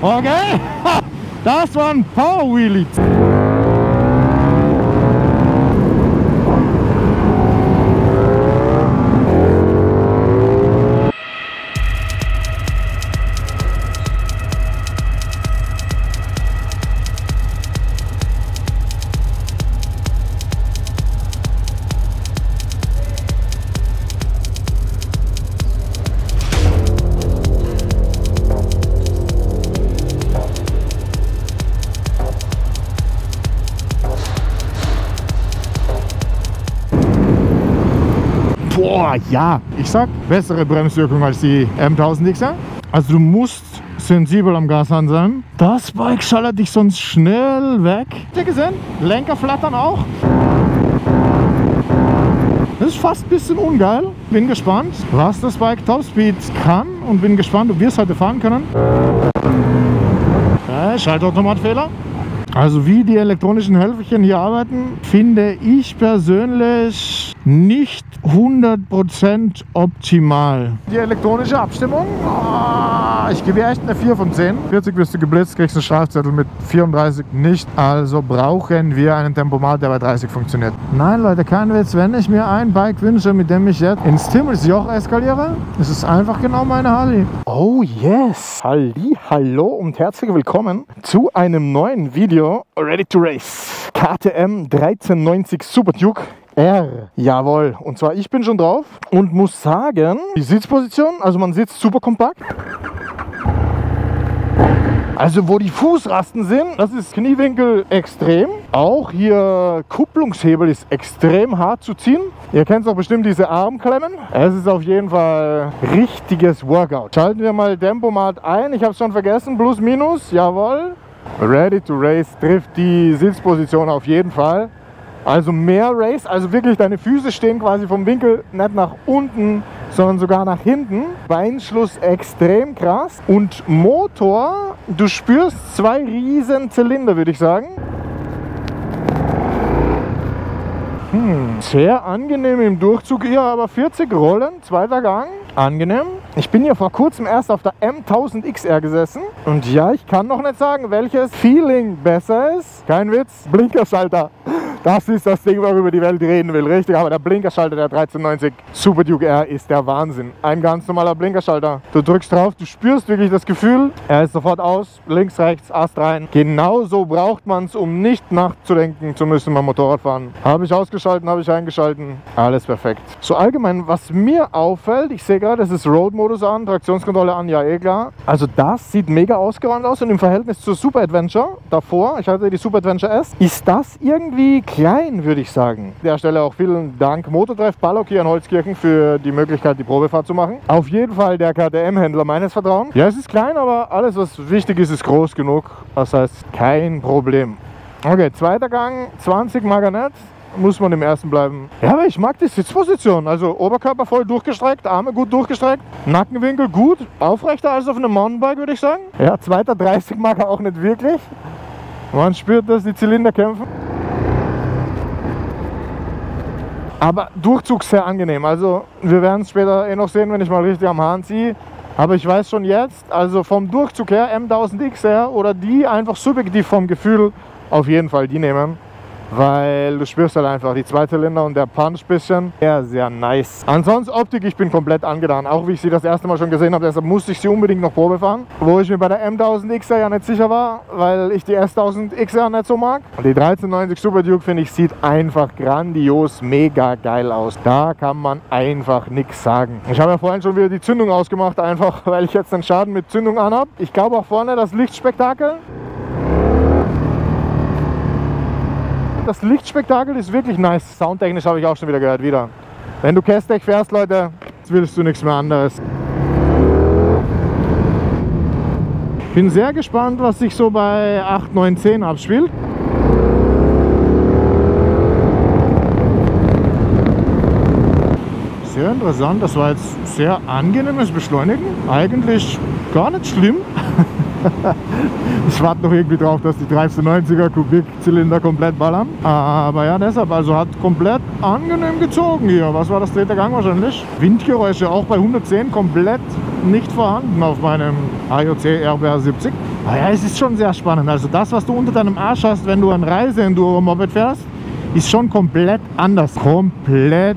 Okay, das war ein Power Wheelie. Boah, ja, ich sag, bessere Bremswirkung als die M1000XR. Also du musst sensibel am Gashahn sein. Das Bike schallert dich sonst schnell weg. Habt ihr gesehen? Lenker flattern auch. Das ist fast ein bisschen ungeil. Bin gespannt, was das Bike Topspeed kann und bin gespannt, ob wir es heute fahren können. Schaltautomatfehler. Also wie die elektronischen Helferchen hier arbeiten, finde ich persönlich nicht 100% optimal. Die elektronische Abstimmung, ich gebe echt eine 4 von 10. 40 wirst du geblitzt, kriegst einen Strafzettel, mit 34 nicht. Also brauchen wir einen Tempomat, der bei 30 funktioniert. Nein Leute, kein Witz, wenn ich mir ein Bike wünsche, mit dem ich jetzt ins Himmelsjoch eskaliere, ist es einfach genau meine Harley. Oh yes! Hallo und herzlich willkommen zu einem neuen Video Ready to Race. KTM 1390 Super Duke R. Jawohl, und zwar ich bin schon drauf und muss sagen, die Sitzposition, also man sitzt super kompakt. Also wo die Fußrasten sind, das ist Kniewinkel extrem. Auch hier Kupplungshebel ist extrem hart zu ziehen. Ihr kennt doch bestimmt diese Armklemmen. Es ist auf jeden Fall richtiges Workout. Schalten wir mal Tempomat ein. Ich habe es schon vergessen, plus minus, jawohl. Ready to Race trifft die Sitzposition auf jeden Fall. Also mehr Race, also wirklich deine Füße stehen quasi vom Winkel nicht nach unten, sondern sogar nach hinten. Beinschluss extrem krass. Und Motor, du spürst 2 riesen Zylinder, würde ich sagen. Sehr angenehm im Durchzug hier, aber 40 Rollen, zweiter Gang. Angenehm. Ich bin hier vor kurzem erst auf der M1000XR gesessen und ja, ich kann noch nicht sagen, welches Feeling besser ist. Kein Witz, Blinkerschalter. Das ist das Ding, worüber die Welt reden will, richtig? Aber der Blinkerschalter der 1390 Super Duke R ist der Wahnsinn. Ein ganz normaler Blinkerschalter. Du drückst drauf, du spürst wirklich das Gefühl. Er ist sofort aus, links, rechts, Ast rein. Genauso braucht man es, um nicht nachzudenken zu müssen beim Motorradfahren. Habe ich ausgeschalten, habe ich eingeschalten. Alles perfekt. So allgemein, was mir auffällt, ich sehe gerade, es ist Road-Modus an, Traktionskontrolle an, ja eh klar. Also das sieht mega ausgeräumt aus und im Verhältnis zur Super Adventure davor, ich hatte die Super Adventure S, ist das irgendwie klein, würde ich sagen. An der Stelle auch vielen Dank Motortreff Ballock hier in Holzkirchen für die Möglichkeit, die Probefahrt zu machen. Auf jeden Fall der KTM-Händler meines Vertrauens. Ja, es ist klein, aber alles, was wichtig ist, ist groß genug. Das heißt, kein Problem. Okay, zweiter Gang, 20 Maganet. Muss man im ersten bleiben. Ja, aber ich mag die Sitzposition. Also Oberkörper voll durchgestreckt, Arme gut durchgestreckt, Nackenwinkel gut, aufrechter als auf einem Mountainbike, würde ich sagen. Ja, zweiter 30 mag er auch nicht wirklich. Man spürt, dass die Zylinder kämpfen. Aber Durchzug sehr angenehm. Also wir werden es später eh noch sehen, wenn ich mal richtig am Hahn ziehe. Aber ich weiß schon jetzt, also vom Durchzug her, M1000XR oder die einfach subjektiv vom Gefühl auf jeden Fall die nehmen. Weil du spürst halt einfach die Zweizylinder und der Punch bisschen. Sehr, sehr nice. Ansonsten Optik, ich bin komplett angetan. Auch wie ich sie das erste Mal schon gesehen habe, deshalb musste ich sie unbedingt noch Probe fahren. Wo ich mir bei der M1000XR ja nicht sicher war, weil ich die S1000XR nicht so mag. Und die 1390 Super Duke, finde ich, sieht einfach grandios, mega geil aus. Da kann man einfach nichts sagen. Ich habe ja vorhin schon wieder die Zündung ausgemacht, einfach weil ich jetzt den Schaden mit Zündung anhab. Ich glaube auch vorne das Lichtspektakel. Das Lichtspektakel ist wirklich nice. Soundtechnisch habe ich auch schon wieder gehört. Wenn du Castech fährst, Leute, jetzt willst du nichts mehr anderes. Bin sehr gespannt, was sich so bei 8, 9, 10 abspielt. Sehr interessant. Das war jetzt sehr angenehmes Beschleunigen. Eigentlich gar nicht schlimm. Ich warte noch irgendwie drauf, dass die 1390er Kubikzylinder komplett ballern. Aber ja, deshalb, also hat komplett angenehm gezogen hier. Was war das, dritte Gang wahrscheinlich? Windgeräusche auch bei 110 komplett nicht vorhanden auf meinem AJC RBR 70. Aber ja, es ist schon sehr spannend. Also das, was du unter deinem Arsch hast, wenn du ein Reise-Enduro-Moped fährst, ist schon komplett anders. Komplett.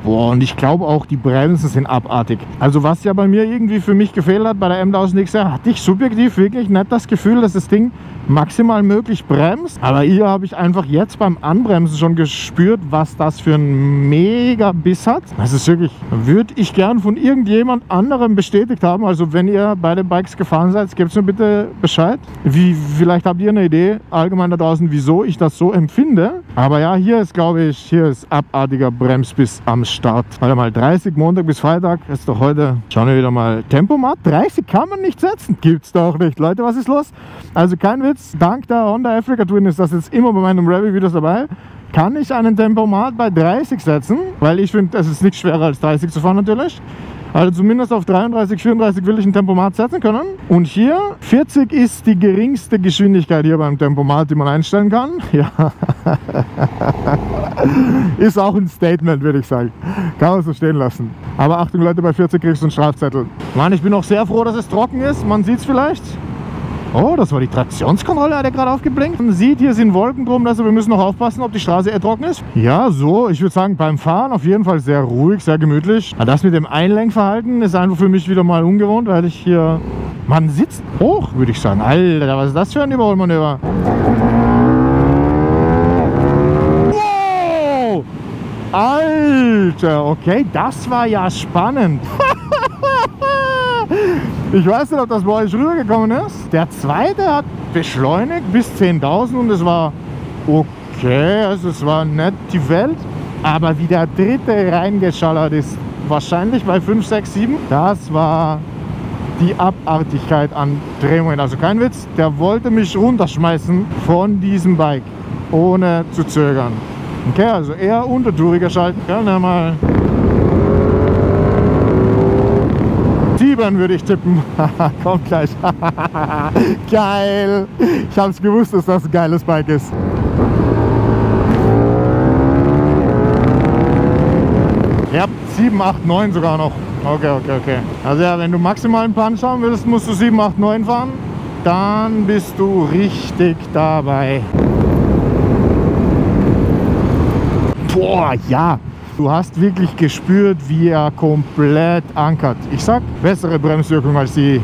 Boah, und ich glaube auch, die Bremsen sind abartig. Also was ja bei mir irgendwie für mich gefehlt hat bei der M1000 XR, hatte ich subjektiv wirklich nicht das Gefühl, dass das Ding maximal möglich bremst. Aber hier habe ich einfach jetzt beim Anbremsen schon gespürt, was das für ein mega Biss hat. Das ist wirklich, würde ich gern von irgendjemand anderem bestätigt haben. Also wenn ihr bei den Bikes gefahren seid, gebt mir bitte Bescheid. Vielleicht habt ihr eine Idee allgemein da draußen, wieso ich das so empfinde. Aber ja, hier ist, glaube ich, hier ist abartiger Bremsbiss am Start. Warte mal, 30 Montag bis Freitag ist doch heute. Schauen wir wieder mal. Tempomat 30 kann man nicht setzen. Gibt's doch nicht. Leute, was ist los? Also kein Witz. Dank der Honda Africa Twin ist das jetzt immer bei meinen Review-Videos dabei. Kann ich einen Tempomat bei 30 setzen? Weil ich finde, es ist nicht schwerer als 30 zu fahren natürlich. Also zumindest auf 33, 34 will ich ein Tempomat setzen können. Und hier 40 ist die geringste Geschwindigkeit hier beim Tempomat, die man einstellen kann. Ja. Ist auch ein Statement, würde ich sagen. Kann man so stehen lassen. Aber Achtung Leute, bei 40 kriegst du einen Strafzettel. Mann, ich bin auch sehr froh, dass es trocken ist. Man sieht es vielleicht. Oh, das war die Traktionskontrolle, hat er gerade aufgeblinkt. Man sieht, hier sind Wolken drum, also wir müssen noch aufpassen, ob die Straße trocken ist. Ja, so, ich würde sagen, beim Fahren auf jeden Fall sehr ruhig, sehr gemütlich. Aber das mit dem Einlenkverhalten ist einfach für mich wieder mal ungewohnt, weil ich hier... Man sitzt hoch, würde ich sagen. Alter, was ist das für ein Überholmanöver? Wow! Alter, okay, das war ja spannend. Ich weiß nicht, ob das bei euch rübergekommen ist. Der zweite hat beschleunigt bis 10.000 und es war okay, also es war nicht die Welt. Aber wie der dritte reingeschallert ist, wahrscheinlich bei 5, 6, 7, das war die Abartigkeit an Drehmoment. Also kein Witz, der wollte mich runterschmeißen von diesem Bike, ohne zu zögern. Okay, also eher untertouriger schalten. Können wir mal 7 würde ich tippen. Kommt gleich. Geil. Ich habe es gewusst, dass das ein geiles Bike ist. Ja, 7, 8, 9 sogar noch. Okay. Also ja, wenn du maximalen Punch haben willst, musst du 7, 8, 9 fahren. Dann bist du richtig dabei. Boah, ja. Du hast wirklich gespürt, wie er komplett ankert. Ich sag, bessere Bremswirkung als die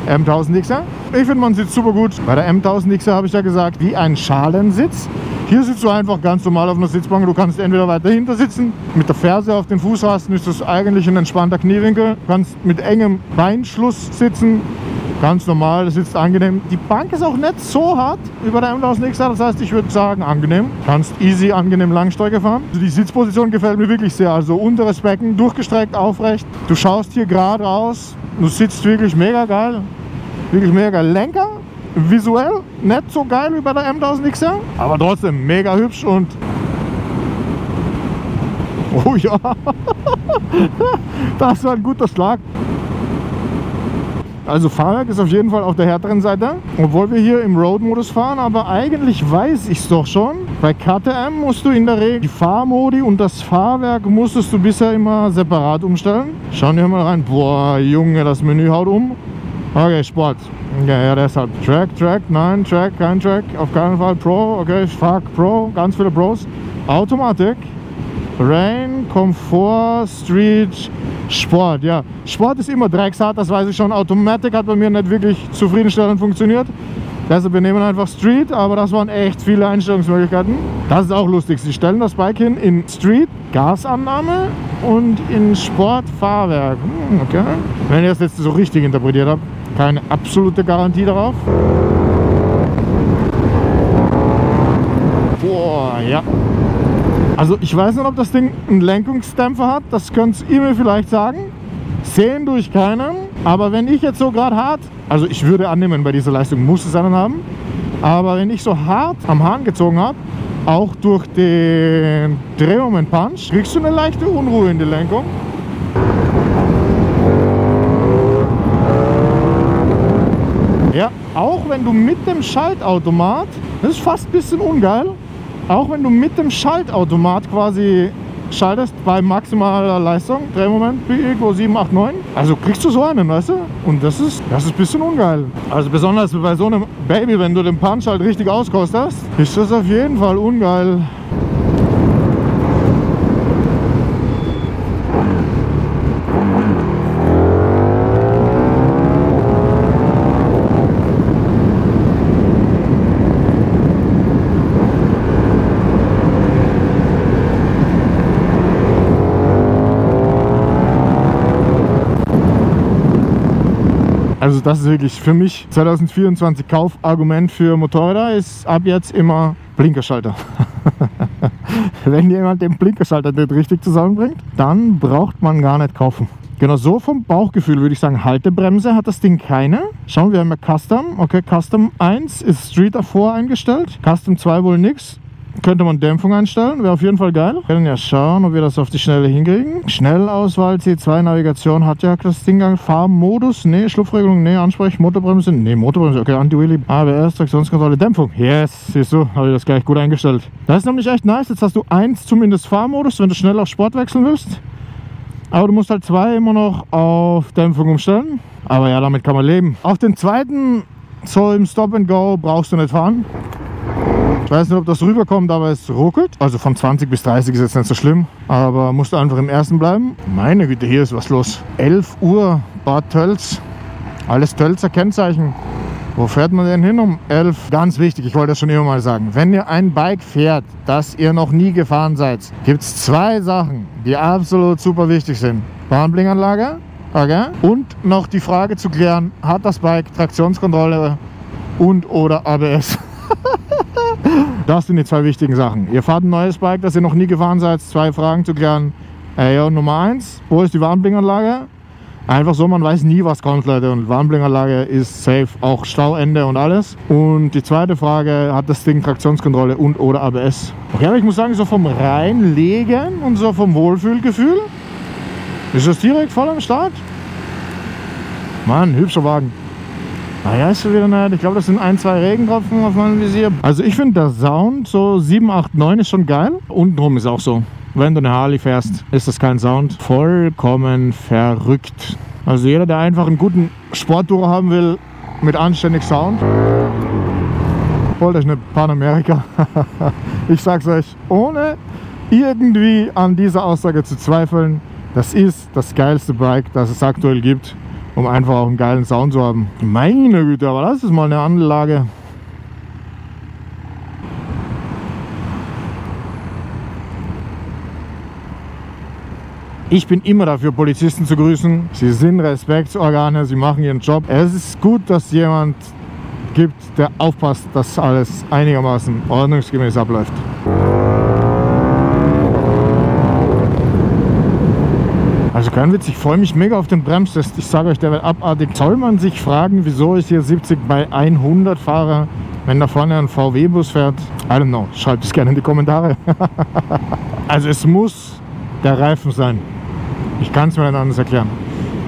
M1000 XR. Ich finde, man sitzt super gut. Bei der M1000 XR habe ich ja gesagt, wie ein Schalensitz. Hier sitzt du einfach ganz normal auf einer Sitzbank. Du kannst entweder weiter hinter sitzen, mit der Ferse auf den Fußrasten ist das eigentlich ein entspannter Kniewinkel. Du kannst mit engem Beinschluss sitzen. Ganz normal, das sitzt angenehm. Die Bank ist auch nicht so hart wie bei der M1000 XR, das heißt, ich würde sagen, angenehm. Du kannst easy, angenehm Langstrecke fahren. Also die Sitzposition gefällt mir wirklich sehr. Also unteres Becken durchgestreckt, aufrecht. Du schaust hier gerade raus. Du sitzt wirklich mega geil. Wirklich mega geil. Lenker, visuell nicht so geil wie bei der M1000 XR, aber trotzdem mega hübsch und... Oh ja, das war ein guter Schlag. Also Fahrwerk ist auf jeden Fall auf der härteren Seite, obwohl wir hier im Road-Modus fahren, aber eigentlich weiß ich es doch schon. Bei KTM musst du in der Regel die Fahrmodi und das Fahrwerk musstest du bisher immer separat umstellen. Schauen wir mal rein. Boah, Junge, das Menü haut um. Okay, Sport. Okay, ja, deshalb. Track, nein, Track, kein Track, auf keinen Fall. Pro, okay, fuck, Pro, ganz viele Pros. Automatik. Rain, Komfort, Street, Sport, ja. Sport ist immer dreckshart, das weiß ich schon. Automatic hat bei mir nicht wirklich zufriedenstellend funktioniert. Deshalb, wir nehmen einfach Street, aber das waren echt viele Einstellungsmöglichkeiten. Das ist auch lustig. Sie stellen das Bike hin in Street, Gasannahme und in Sport, Fahrwerk. Okay. Wenn ihr das jetzt so richtig interpretiert habt, keine absolute Garantie darauf. Boah, ja. Also ich weiß nicht, ob das Ding einen Lenkungsdämpfer hat, das könnt ihr mir vielleicht sagen. Sehen durch keinen, aber wenn ich jetzt so gerade hart, also ich würde annehmen, bei dieser Leistung muss es einen haben, aber wenn ich so hart am Hahn gezogen habe, auch durch den Drehmoment-Punch, kriegst du eine leichte Unruhe in die Lenkung. Ja, auch wenn du mit dem Schaltautomat, das ist fast ein bisschen ungeil, auch wenn du mit dem Schaltautomat quasi schaltest bei maximaler Leistung, Drehmoment irgendwo 7, 8, 9. Also kriegst du so einen, weißt du? Und das ist ein bisschen ungeil. Also besonders bei so einem Baby, wenn du den Punch halt richtig auskostest, ist das auf jeden Fall ungeil. Also das ist wirklich für mich 2024 Kaufargument für Motorräder, ist ab jetzt immer Blinkerschalter. Wenn jemand den Blinkerschalter nicht richtig zusammenbringt, dann braucht man gar nicht kaufen. Genau so vom Bauchgefühl würde ich sagen, Haltebremse hat das Ding keine. Schauen wir haben ja Custom. Okay, Custom 1 ist Street davor eingestellt. Custom 2 wohl nix. Könnte man Dämpfung einstellen, wäre auf jeden Fall geil. Wir können ja schauen, ob wir das auf die Schnelle hinkriegen. Schnellauswahl, C2-Navigation hat ja das Ding. Fahrmodus, nee, Schlupfregelung, nee, Ansprech, Motorbremse, nee, Motorbremse, okay, Anti-Wheelie, ABS, Traktionskontrolle, Dämpfung. Yes, siehst du, habe ich das gleich gut eingestellt. Das ist nämlich echt nice, jetzt hast du 1 zumindest Fahrmodus, wenn du schnell auf Sport wechseln willst. Aber du musst halt 2 immer noch auf Dämpfung umstellen. Aber ja, damit kann man leben. Auf den zweiten, so im Stop and Go, brauchst du nicht fahren. Ich weiß nicht, ob das rüberkommt, aber es ruckelt. Also von 20 bis 30 ist jetzt nicht so schlimm. Aber musst du einfach im ersten bleiben. Meine Güte, hier ist was los. 11 Uhr, Bad Tölz. Alles Tölzer Kennzeichen. Wo fährt man denn hin um 11? Ganz wichtig, ich wollte das schon immer mal sagen. Wenn ihr ein Bike fährt, das ihr noch nie gefahren seid, gibt es 2 Sachen, die absolut super wichtig sind. Warnblinkanlage, okay. Und noch die Frage zu klären, hat das Bike Traktionskontrolle und oder ABS? Das sind die 2 wichtigen Sachen. Ihr fahrt ein neues Bike, das ihr noch nie gefahren seid, 2 Fragen zu klären. Nummer 1, wo ist die Warnblinkanlage? Einfach so, man weiß nie, was kommt, Leute. Und Warnblinkanlage ist safe, auch Stauende und alles. Und die zweite Frage, hat das Ding Traktionskontrolle und oder ABS? Okay, aber ich muss sagen, so vom Reinlegen und so vom Wohlfühlgefühl ist das direkt voll am Start. Mann, hübscher Wagen. Naja, ist schon wieder nicht. Ich glaube, das sind 1, 2 Regentropfen auf meinem Visier. Also ich finde, der Sound, so 7, 8, 9 ist schon geil. Untenrum ist auch so. Wenn du eine Harley fährst, ist das kein Sound. Vollkommen verrückt. Also jeder, der einfach einen guten Sporttourer haben will, mit anständig Sound, holt euch eine Panamerika. Ich sag's euch, ohne irgendwie an dieser Aussage zu zweifeln, das ist das geilste Bike, das es aktuell gibt, um einfach auch einen geilen Sound zu haben. Meine Güte, aber das ist mal eine Anlage. Ich bin immer dafür, Polizisten zu grüßen. Sie sind Respektsorgane, sie machen ihren Job. Es ist gut, dass jemand gibt, der aufpasst, dass alles einigermaßen ordnungsgemäß abläuft. Also kein Witz, ich freue mich mega auf den Bremstest. Ich sage euch, der wird abartig. Soll man sich fragen, wieso ich hier 70 bei 100 fahre, wenn da vorne ein VW-Bus fährt? I don't know, schreibt es gerne in die Kommentare. Also es muss der Reifen sein. Ich kann es mir nicht anders erklären.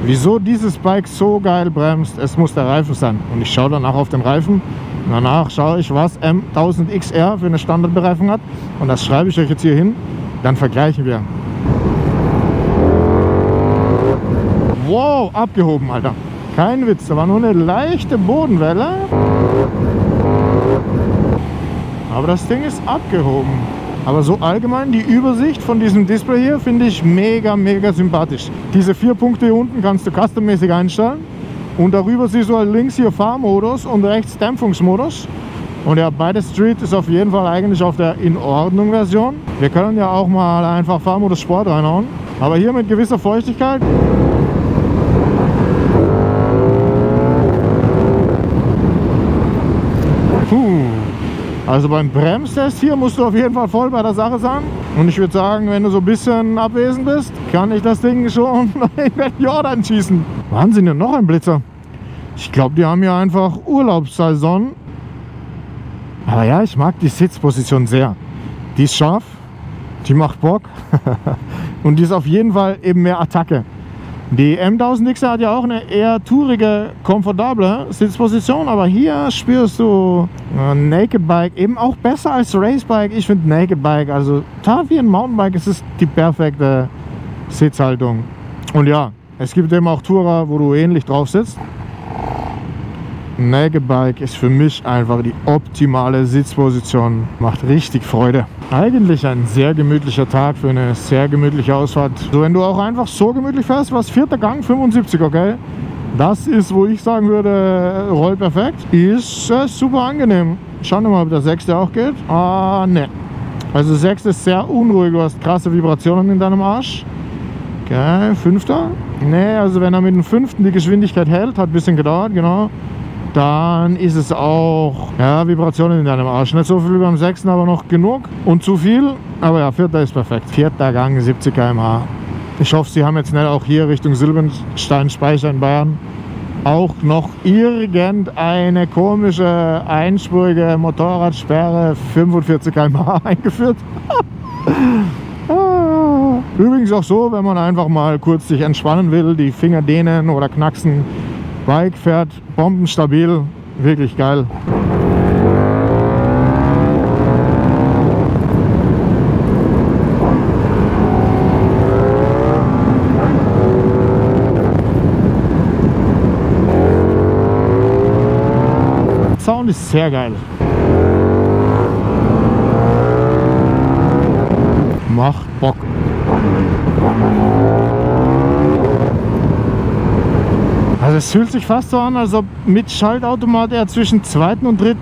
Wieso dieses Bike so geil bremst, es muss der Reifen sein. Und ich schaue danach auf den Reifen. Danach schaue ich, was M1000XR für eine Standardbereifung hat. Und das schreibe ich euch jetzt hier hin. Dann vergleichen wir. Wow, abgehoben, Alter. Kein Witz, da war nur eine leichte Bodenwelle. Aber das Ding ist abgehoben. Aber so allgemein die Übersicht von diesem Display hier finde ich mega, mega sympathisch. Diese 4 Punkte hier unten kannst du custommäßig einstellen. Und darüber siehst du halt links hier Fahrmodus und rechts Dämpfungsmodus. Und ja, beide Street ist auf jeden Fall eigentlich auf der In-Ordnung-Version. Wir können ja auch mal einfach Fahrmodus Sport reinhauen. Aber hier mit gewisser Feuchtigkeit. Also beim Bremstest hier musst du auf jeden Fall voll bei der Sache sein. Und ich würde sagen, wenn du so ein bisschen abwesend bist, kann ich das Ding schon in den Jordan schießen. Wahnsinn, ja, noch ein Blitzer. Ich glaube, die haben hier einfach Urlaubssaison. Aber ja, ich mag die Sitzposition sehr. Die ist scharf, die macht Bock und die ist auf jeden Fall eben mehr Attacke. Die M1000X hat ja auch eine eher tourige, komfortable Sitzposition, aber hier spürst du Naked Bike eben auch besser als Race Bike. Ich finde Naked Bike, also da wie ein Mountainbike, ist es die perfekte Sitzhaltung. Und ja, es gibt eben auch Tourer, wo du ähnlich drauf sitzt. Naked Bike ist für mich einfach die optimale Sitzposition. Macht richtig Freude. Eigentlich ein sehr gemütlicher Tag für eine sehr gemütliche Ausfahrt. So, wenn du auch einfach so gemütlich fährst, was 4. Gang 75, okay? Das ist, wo ich sagen würde, rollperfekt. Ist super angenehm. Schauen wir mal, ob der 6. auch geht. Ne. Also 6 ist sehr unruhig. Du hast krasse Vibrationen in deinem Arsch. Okay, 5. Ne, also wenn er mit dem 5. die Geschwindigkeit hält, hat ein bisschen gedauert, genau. Dann ist es auch, ja, Vibrationen in deinem Arsch. Nicht so viel wie beim 6., aber noch genug und zu viel. Aber ja, 4. ist perfekt. 4. Gang, 70 km/h. Ich hoffe, sie haben jetzt nicht auch hier Richtung Silbenstein-Speicher in Bayern auch noch irgendeine komische, einspurige Motorradsperre 45 km/h eingeführt. Übrigens auch so, wenn man einfach mal kurz sich entspannen will, die Finger dehnen oder knacksen. Bike fährt bombenstabil, wirklich geil. Der Sound ist sehr geil. Macht Bock. Also es fühlt sich fast so an, als ob mit Schaltautomat er zwischen 2. und 3.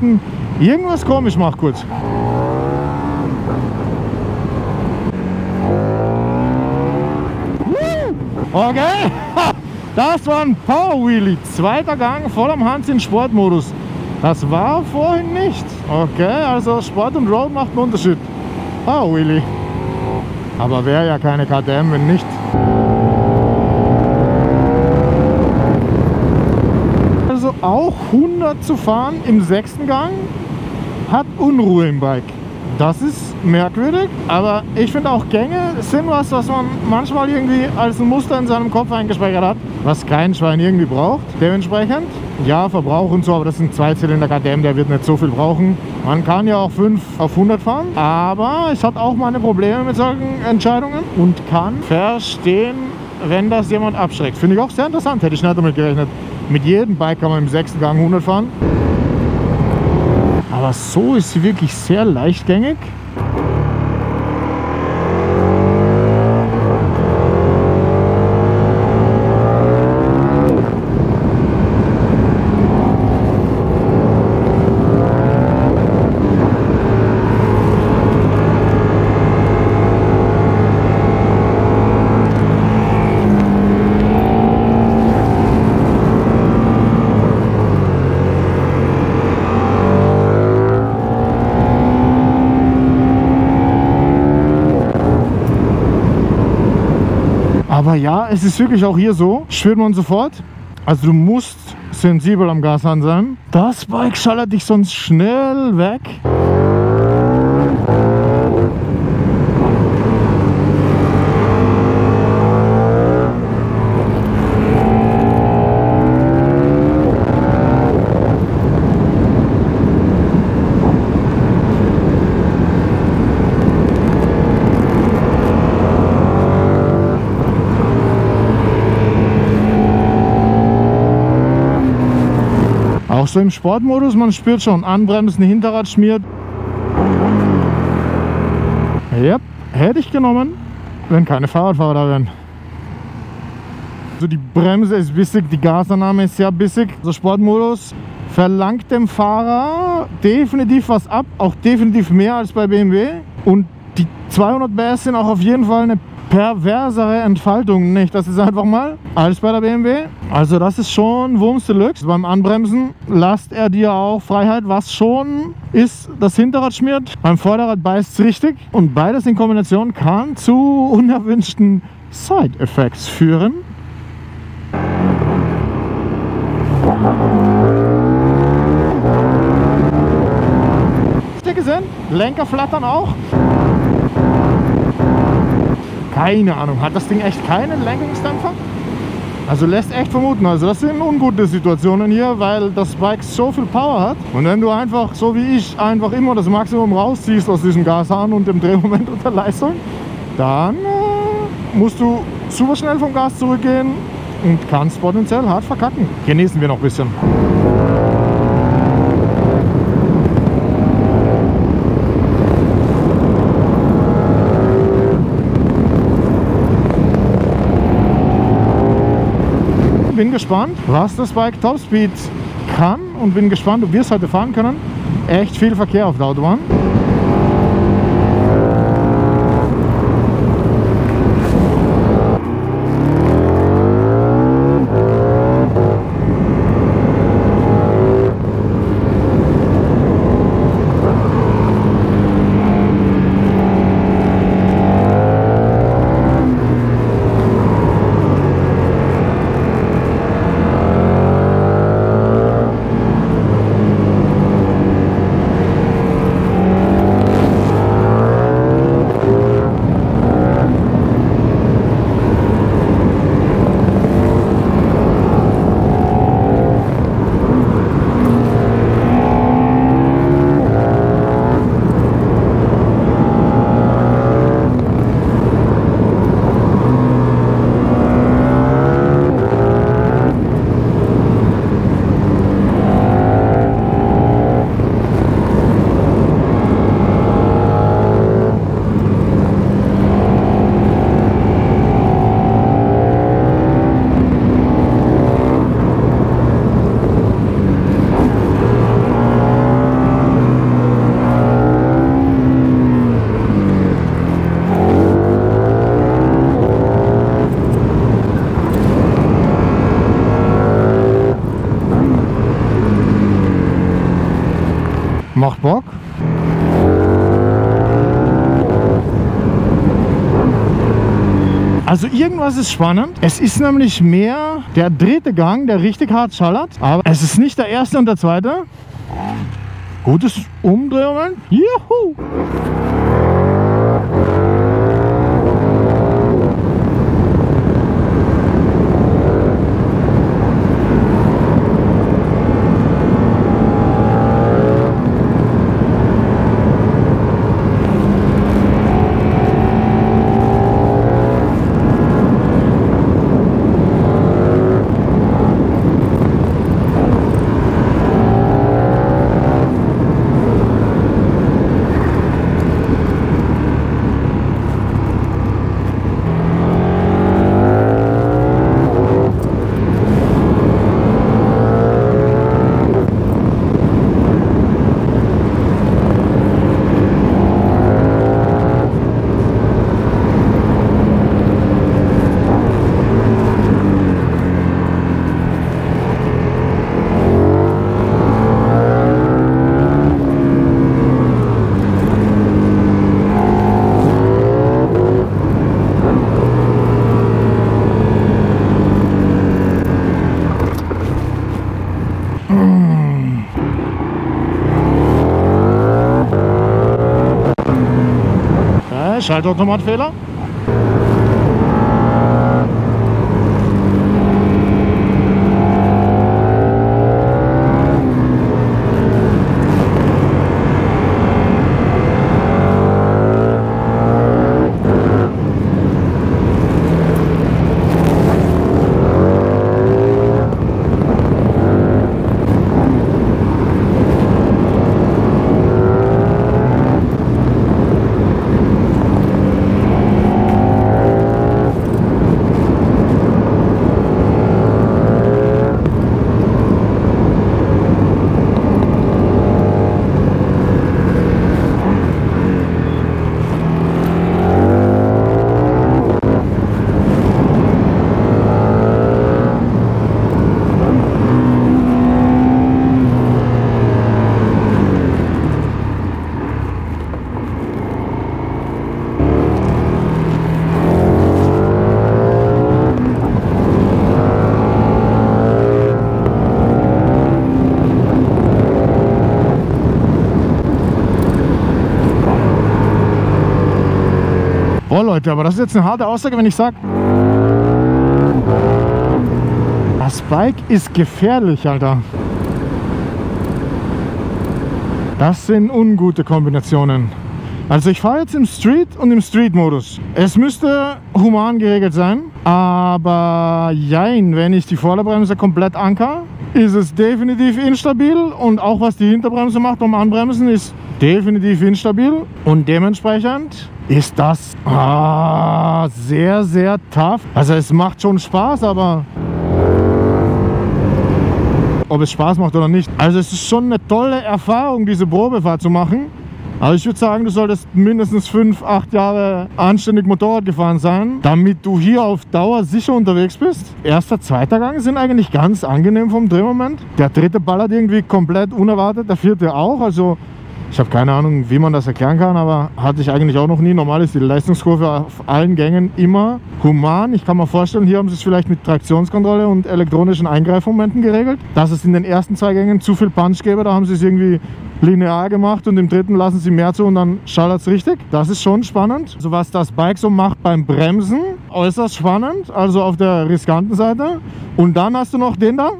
irgendwas komisch macht kurz. Okay, das war ein Power Wheelie. 2. Gang voll am Hans in Sportmodus. Das war vorhin nicht. Okay, also Sport und Road macht einen Unterschied. Power Wheelie. Aber wäre ja keine KTM, wenn nicht. Also auch 100 zu fahren im 6. Gang hat Unruhe im Bike. Das ist merkwürdig, aber ich finde auch Gänge sind was man manchmal irgendwie als ein Muster in seinem Kopf eingespeichert hat, was kein Schwein irgendwie braucht. Dementsprechend, ja, Verbrauch und so, aber das ist ein Zweizylinder KTM, der wird nicht so viel brauchen. Man kann ja auch 5 auf 100 fahren, aber ich hatte auch meine Probleme mit solchen Entscheidungen und kann verstehen, wenn das jemand abschreckt. Finde ich auch sehr interessant, hätte ich nicht damit gerechnet. Mit jedem Bike kann man im 6. Gang 100 fahren. Aber so ist sie wirklich sehr leichtgängig. Aber ja, es ist wirklich auch hier so, spürt man sofort. Also du musst sensibel am Gashahn sein. Das Bike schallert dich sonst schnell weg. Auch so im Sportmodus, man spürt schon, Anbremsen, Hinterrad schmiert. Ja, hätte ich genommen, wenn keine Fahrradfahrer da wären. Also die Bremse ist bissig, die Gasannahme ist sehr bissig. Also Sportmodus verlangt dem Fahrer definitiv was ab, auch definitiv mehr als bei BMW. Und die 200 PS sind auch auf jeden Fall eine perversere Entfaltung, nicht? Das ist einfach mal als bei der BMW. Also das ist schon Wumms Deluxe. Beim Anbremsen lasst er dir auch Freiheit, was schon ist, das Hinterrad schmiert. Beim Vorderrad beißt es richtig. Und beides in Kombination kann zu unerwünschten Side-Effects führen. Habt ihr gesehen? Lenker flattern auch. Keine Ahnung, hat das Ding echt keinen Lenkungsdämpfer? Also lässt echt vermuten, also das sind ungute Situationen hier, weil das Bike so viel Power hat. Und wenn du einfach, so wie ich, einfach immer das Maximum rausziehst aus diesem Gashahn und dem Drehmoment und der Leistung, dann musst du super schnell vom Gas zurückgehen und kannst potenziell hart verkacken. Genießen wir noch ein bisschen. Bin gespannt, was das Bike Topspeed kann und bin gespannt, ob wir es heute fahren können. Echt viel Verkehr auf der Autobahn. Macht Bock. Also irgendwas ist spannend. Es ist nämlich mehr der dritte Gang, der richtig hart schallert. Aber es ist nicht der erste und der zweite. Gutes Umdrehungen. Juhu! Schaltautomatfehler. Boah Leute, aber das ist jetzt eine harte Aussage, wenn ich sage, Bike ist gefährlich, Alter. Das sind ungute Kombinationen. Also ich fahre jetzt im Street und im Street-Modus. Es müsste human geregelt sein, aber jein, wenn ich die Vorderbremse komplett anker, ist es definitiv instabil und auch was die Hinterbremse macht beim Anbremsen ist definitiv instabil und dementsprechend ist das sehr, sehr tough. Also es macht schon Spaß, aber ob es Spaß macht oder nicht. Also es ist schon eine tolle Erfahrung, diese Probefahrt zu machen. Aber ich würde sagen, du solltest mindestens 5, 8 Jahre anständig Motorrad gefahren sein, damit du hier auf Dauer sicher unterwegs bist. Erster, zweiter Gang sind eigentlich ganz angenehm vom Drehmoment. Der dritte ballert irgendwie komplett unerwartet, der vierte auch. Also ich habe keine Ahnung, wie man das erklären kann, aber hatte ich eigentlich auch noch nie. Normal ist die Leistungskurve auf allen Gängen immer human. Ich kann mir vorstellen, hier haben sie es vielleicht mit Traktionskontrolle und elektronischen Eingreifmomenten geregelt. Dass es in den ersten 2 Gängen zu viel Punch gäbe, da haben sie es irgendwie linear gemacht und im dritten lassen sie mehr zu und dann schallert es richtig. Das ist schon spannend. Also was das Bike so macht beim Bremsen, äußerst spannend, also auf der riskanten Seite. Und dann hast du noch den da.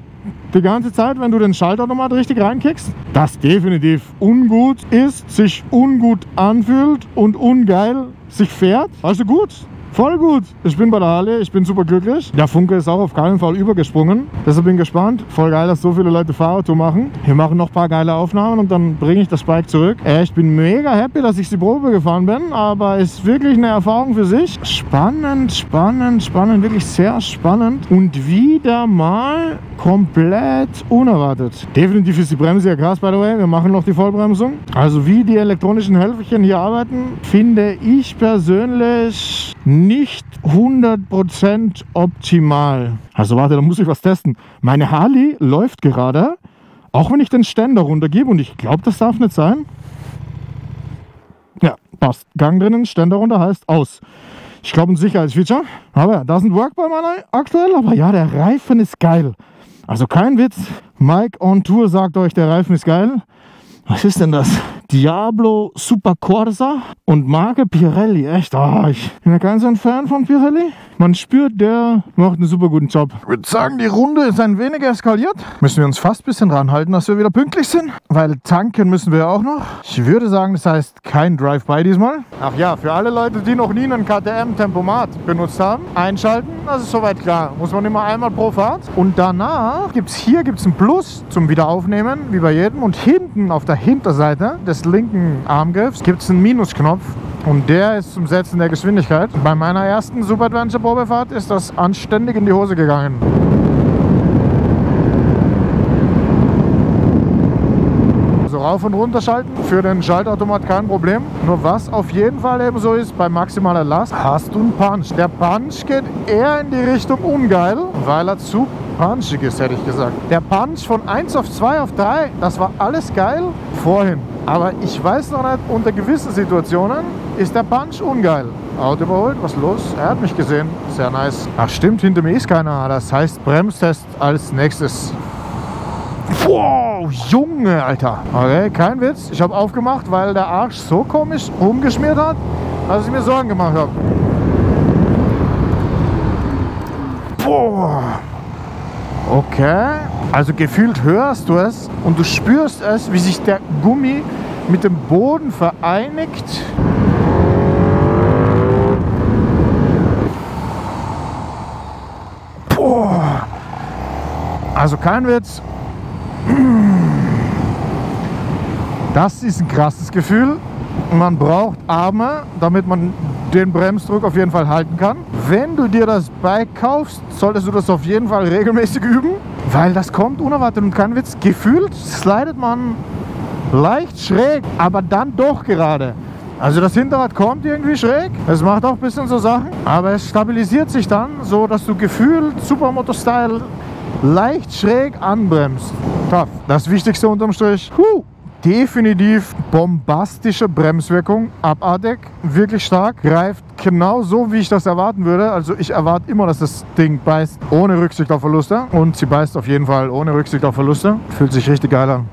Die ganze Zeit, wenn du den Schaltautomat richtig reinkickst, das definitiv ungut ist, sich ungut anfühlt und ungeil sich fährt. Also gut, voll gut. Ich bin bei der Harley, ich bin super glücklich. Der Funke ist auch auf keinen Fall übergesprungen. Deshalb bin ich gespannt. Voll geil, dass so viele Leute Fahrradtour machen. Wir machen noch ein paar geile Aufnahmen und dann bringe ich das Bike zurück. Ich bin mega happy, dass ich die Probe gefahren bin, aber es ist wirklich eine Erfahrung für sich. Spannend, spannend, spannend, wirklich sehr spannend und wieder mal komplett unerwartet. Definitiv ist die Bremse ja krass, by the way. Wir machen noch die Vollbremsung. Also wie die elektronischen Helferchen hier arbeiten, finde ich persönlich nicht 100% optimal. Also warte, da muss ich was testen. Meine Harley läuft gerade, auch wenn ich den Ständer runtergebe und ich glaube, das darf nicht sein. Ja, passt. Gang drinnen, Ständer runter heißt aus. Ich glaube ein Sicherheitsfeature. Aber da sind Work bei meiner aktuell, aber ja, der Reifen ist geil. Also kein Witz. Mike on Tour sagt euch, der Reifen ist geil. Was ist denn das? Diablo Super Corsa und Marke Pirelli. Echt, ich bin ja ganz ein Fan von Pirelli. Man spürt, der macht einen super guten Job. Ich würde sagen, die Runde ist ein wenig eskaliert. Müssen wir uns fast ein bisschen ranhalten, dass wir wieder pünktlich sind. Weil tanken müssen wir ja auch noch. Ich würde sagen, das heißt kein Drive-By diesmal. Ach ja, für alle Leute, die noch nie einen KTM-Tempomat benutzt haben, einschalten, das ist soweit klar. Muss man immer einmal pro Fahrt. Und danach gibt es ein Plus zum Wiederaufnehmen, wie bei jedem. Und hinten auf der Hinterseite des linken Armgriffs gibt es einen Minusknopf. Und der ist zum Setzen der Geschwindigkeit. Bei meiner ersten Super Adventure Probefahrt ist das anständig in die Hose gegangen. So rauf und runter schalten, für den Schaltautomat kein Problem. Nur was auf jeden Fall eben so ist, bei maximaler Last hast du einen Punch. Der Punch geht eher in die Richtung ungeil, weil er zu punchig ist, hätte ich gesagt. Der Punch von 1 auf 2 auf 3, das war alles geil vorhin. Aber ich weiß noch nicht, unter gewissen Situationen ist der Punch ungeil. Auto überholt, was los? Er hat mich gesehen. Sehr nice. Ach stimmt, hinter mir ist keiner. Das heißt Bremstest als nächstes. Wow, Junge, Alter. Okay, kein Witz. Ich habe aufgemacht, weil der Arsch so komisch rumgeschmiert hat, dass ich mir Sorgen gemacht habe. Boah. Okay. Also gefühlt hörst du es und du spürst es, wie sich der Gummi mit dem Boden vereinigt. Boah. Also kein Witz. Das ist ein krasses Gefühl. Man braucht Arme, damit man den Bremsdruck auf jeden Fall halten kann. Wenn du dir das Bike kaufst, solltest du das auf jeden Fall regelmäßig üben, weil das kommt unerwartet und kein Witz. Gefühlt slidet man leicht schräg, aber dann doch gerade. Also das Hinterrad kommt irgendwie schräg, es macht auch ein bisschen so Sachen, aber es stabilisiert sich dann, so dass du gefühlt Supermoto-Style leicht schräg anbremst. Tough. Das Wichtigste unterm Strich. Definitiv bombastische Bremswirkung, abartig, wirklich stark, greift genau so, wie ich das erwarten würde. Also ich erwarte immer, dass das Ding beißt ohne Rücksicht auf Verluste und sie beißt auf jeden Fall ohne Rücksicht auf Verluste. Fühlt sich richtig geil an.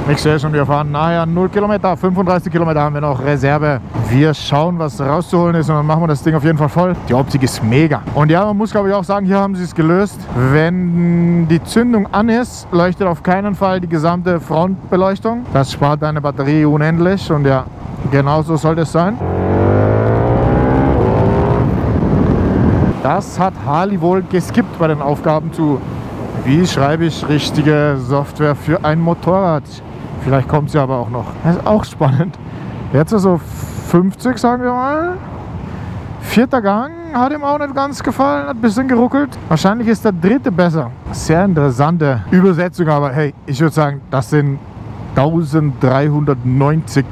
Ich sehe schon, wir fahren nachher 0 Kilometer, 35 Kilometer haben wir noch Reserve. Wir schauen, was rauszuholen ist und dann machen wir das Ding auf jeden Fall voll. Die Optik ist mega. Und ja, man muss glaube ich auch sagen, hier haben sie es gelöst. Wenn die Zündung an ist, leuchtet auf keinen Fall die gesamte Frontbeleuchtung. Das spart deine Batterie unendlich und ja, genau so sollte es sein. Das hat Harley wohl geskippt bei den Aufgaben zu, wie schreibe ich richtige Software für ein Motorrad. Vielleicht kommt sie aber auch noch. Das ist auch spannend. Jetzt also 50, sagen wir mal. 4. Gang hat ihm auch nicht ganz gefallen, hat ein bisschen geruckelt. Wahrscheinlich ist der 3. besser. Sehr interessante Übersetzung, aber hey, ich würde sagen, das sind 1390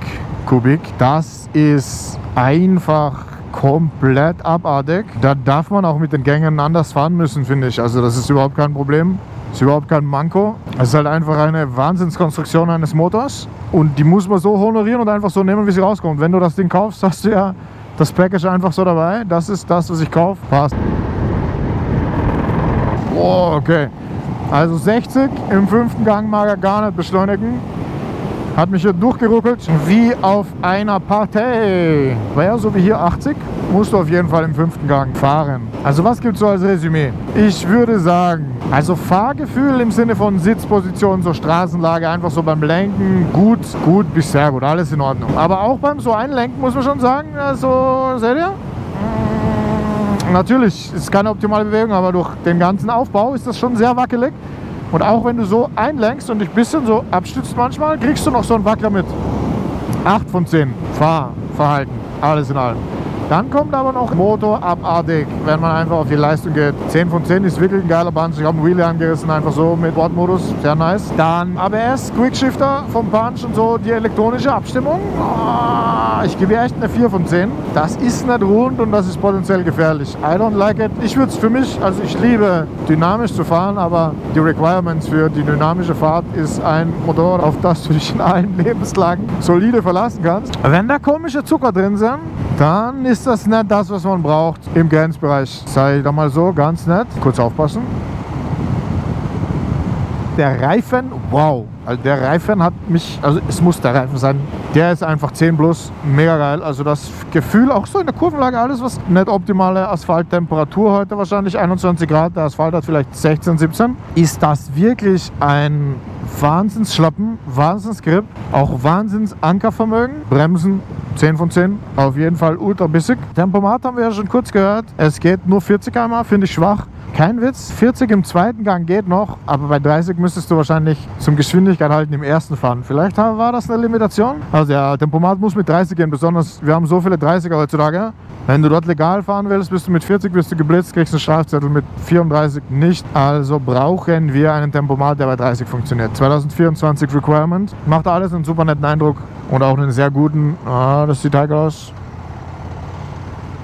Kubik. Das ist einfach komplett abartig. Da darf man auch mit den Gängen anders fahren müssen, finde ich. Also das ist überhaupt kein Problem. Ist überhaupt kein Manko. Es ist halt einfach eine Wahnsinnskonstruktion eines Motors und die muss man so honorieren und einfach so nehmen, wie sie rauskommt. Wenn du das Ding kaufst, hast du ja das Package einfach so dabei. Das ist das, was ich kaufe. Passt. Oh, okay. Also 60 im 5. Gang mag er gar nicht beschleunigen. Hat mich hier durchgeruckelt wie auf einer Partei. War ja so wie hier 80. Musst du auf jeden Fall im 5. Gang fahren. Also was gibt es so als Resümee? Ich würde sagen, also Fahrgefühl im Sinne von Sitzposition, so Straßenlage, einfach so beim Lenken, gut bis sehr gut, alles in Ordnung. Aber auch beim so Einlenken muss man schon sagen, also, seht ihr? Natürlich ist keine optimale Bewegung, aber durch den ganzen Aufbau ist das schon sehr wackelig. Und auch wenn du so einlenkst und dich ein bisschen so abstützt manchmal, kriegst du noch so einen Wackler mit. 8 von 10 Fahrverhalten, alles in allem. Dann kommt aber noch Motor abartig, wenn man einfach auf die Leistung geht. 10 von 10 ist wirklich ein geiler Punch. Ich habe einen Wheelie angerissen, einfach so mit Bordmodus, sehr nice. Dann ABS, Quickshifter vom Punch und so, die elektronische Abstimmung. Ich gebe echt eine 4 von 10. Das ist nicht rund und das ist potenziell gefährlich. I don't like it. Ich würde es für mich, also ich liebe dynamisch zu fahren, aber die Requirements für die dynamische Fahrt ist ein Motor, auf das du dich in allen Lebenslagen solide verlassen kannst. Wenn da komische Zucker drin sind, dann ist das nicht das, was man braucht im Grenzbereich. Sei da mal so, ganz nett. Kurz aufpassen. Der Reifen, wow. Also der Reifen hat mich, also es muss der Reifen sein. Der ist einfach 10 plus, mega geil. Also das Gefühl, auch so in der Kurvenlage, alles was nicht optimale Asphalttemperatur heute wahrscheinlich 21 Grad, der Asphalt hat vielleicht 16, 17. Ist das wirklich ein Wahnsinnsschlappen, Wahnsinnsgrip, auch Wahnsinnsankervermögen. Bremsen 10 von 10, auf jeden Fall ultra bissig. Tempomat haben wir ja schon kurz gehört. Es geht nur 40 km/h, finde ich schwach. Kein Witz, 40 im 2. Gang geht noch, aber bei 30 müsstest du wahrscheinlich zum Geschwindigkeit halten im 1. fahren. Vielleicht war das eine Limitation. Also ja, Tempomat muss mit 30 gehen, besonders wir haben so viele 30er heutzutage. Wenn du dort legal fahren willst, bist du mit 40 bist du geblitzt, kriegst einen Strafzettel, mit 34 nicht. Also brauchen wir einen Tempomat, der bei 30 funktioniert. 2024 Requirement. Macht alles einen super netten Eindruck und auch einen sehr guten. Das sieht geil aus.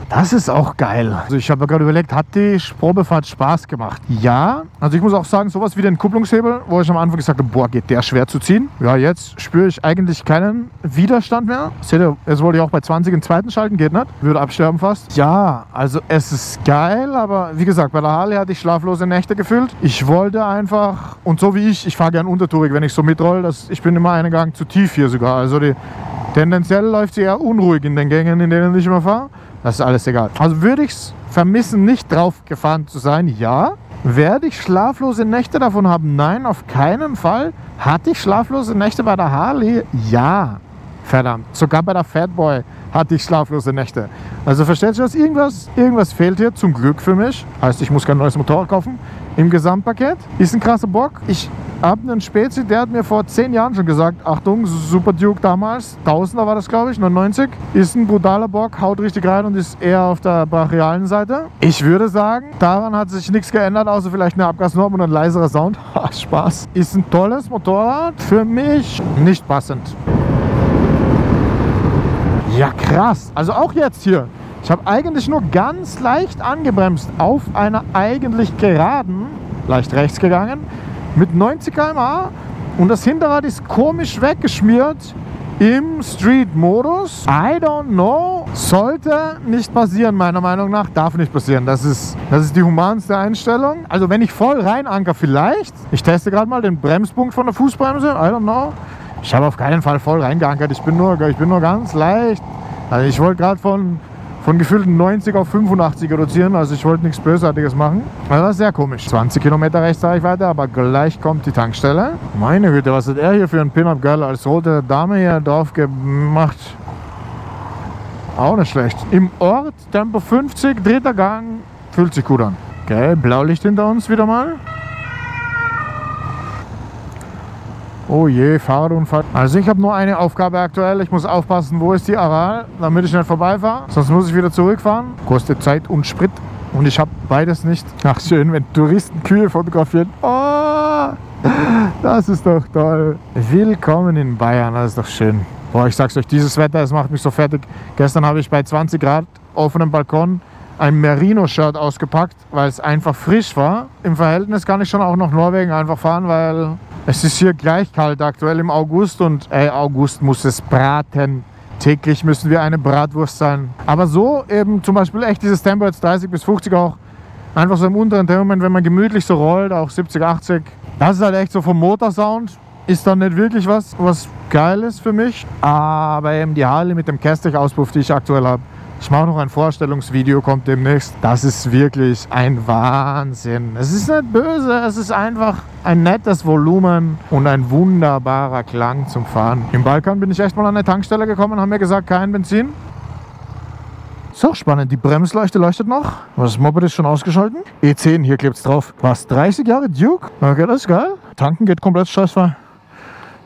Das ist auch geil. Also ich habe mir gerade überlegt, hat die Probefahrt Spaß gemacht? Ja, also ich muss auch sagen, sowas wie den Kupplungshebel, wo ich am Anfang gesagt habe, boah, geht der schwer zu ziehen. Ja, jetzt spüre ich eigentlich keinen Widerstand mehr. Seht ihr, jetzt wollte ich auch bei 20 den 2. schalten, geht nicht. Würde absterben fast. Ja, also es ist geil, aber wie gesagt, bei der Harley hatte ich schlaflose Nächte gefühlt. Ich wollte einfach, und so wie ich fahre gern untertourig, wenn ich so mitroll, ich bin immer einen Gang zu tief hier sogar. Also tendenziell läuft sie eher unruhig in den Gängen, in denen ich immer fahre. Das ist alles egal. Also würde ich es vermissen, nicht drauf gefahren zu sein? Ja. Werde ich schlaflose Nächte davon haben? Nein, auf keinen Fall. Hatte ich schlaflose Nächte bei der Harley? Ja. Verdammt. Sogar bei der Fatboy hatte ich schlaflose Nächte. Also versteht ihr das? Irgendwas fehlt hier, zum Glück für mich. Heißt, ich muss kein neues Motorrad kaufen. Im Gesamtpaket. Ist ein krasser Bock. Ich habe einen Spezi, der hat mir vor 10 Jahren schon gesagt, Achtung, Super Duke damals, 1000er war das glaube ich, 99. Ist ein brutaler Bock, haut richtig rein und ist eher auf der brachialen Seite. Ich würde sagen, daran hat sich nichts geändert, außer vielleicht eine Abgasnorm und ein leiserer Sound. Spaß. Ist ein tolles Motorrad, für mich nicht passend. Ja krass, also auch jetzt hier. Ich habe eigentlich nur ganz leicht angebremst auf einer eigentlich geraden, leicht rechts gegangen, mit 90 km/h und das Hinterrad ist komisch weggeschmiert im Street-Modus. I don't know, sollte nicht passieren, meiner Meinung nach, darf nicht passieren. Das ist die humanste Einstellung. Also wenn ich voll rein anker, vielleicht. Ich teste gerade mal den Bremspunkt von der Fußbremse, I don't know. Ich habe auf keinen Fall voll reingeankert. Ich bin nur ganz leicht. Also ich wollte gerade von gefühlten 90 auf 85 reduzieren. Also ich wollte nichts Bösartiges machen. Also das ist sehr komisch. 20 Kilometer Rechtsreichweite, aber gleich kommt die Tankstelle. Meine Güte, was hat er hier für ein Pin-Up-Girl als rote Dame hier drauf gemacht? Auch nicht schlecht. Im Ort, Tempo 50, dritter Gang. Fühlt sich gut an. Okay, Blaulicht hinter uns wieder mal. Oh je, Fahrradunfall. Also ich habe nur eine Aufgabe aktuell. Ich muss aufpassen, wo ist die Aral, damit ich nicht vorbeifahre. Sonst muss ich wieder zurückfahren. Kostet Zeit und Sprit. Und ich habe beides nicht. Ach schön, wenn Touristen Kühe fotografieren. Oh, das ist doch toll. Willkommen in Bayern, das ist doch schön. Boah, ich sag's euch, dieses Wetter, es macht mich so fertig. Gestern habe ich bei 20 Grad auf einem Balkon ein Merino-Shirt ausgepackt, weil es einfach frisch war. Im Verhältnis kann ich schon auch nach Norwegen einfach fahren, weil es ist hier gleich kalt aktuell im August und August muss es braten. Täglich müssen wir eine Bratwurst sein. Aber so eben zum Beispiel echt dieses Tempo jetzt 30 bis 50 auch einfach so im unteren Tempo, wenn man gemütlich so rollt, auch 70, 80. Das ist halt echt so vom Motorsound. Ist dann nicht wirklich was geil ist für mich. Aber eben die Harley mit dem Kästich-Auspuff, die ich aktuell habe. Ich mache noch ein Vorstellungsvideo, kommt demnächst. Das ist wirklich ein Wahnsinn. Es ist nicht böse, es ist einfach ein nettes Volumen und ein wunderbarer Klang zum Fahren. Im Balkan bin ich echt mal an eine Tankstelle gekommen und haben mir gesagt, kein Benzin. Ist auch spannend, die Bremsleuchte leuchtet noch. Das Moped ist schon ausgeschalten. E10, hier klebt es drauf. Was, 30 Jahre Duke? Okay, das ist geil. Tanken geht komplett stressfrei.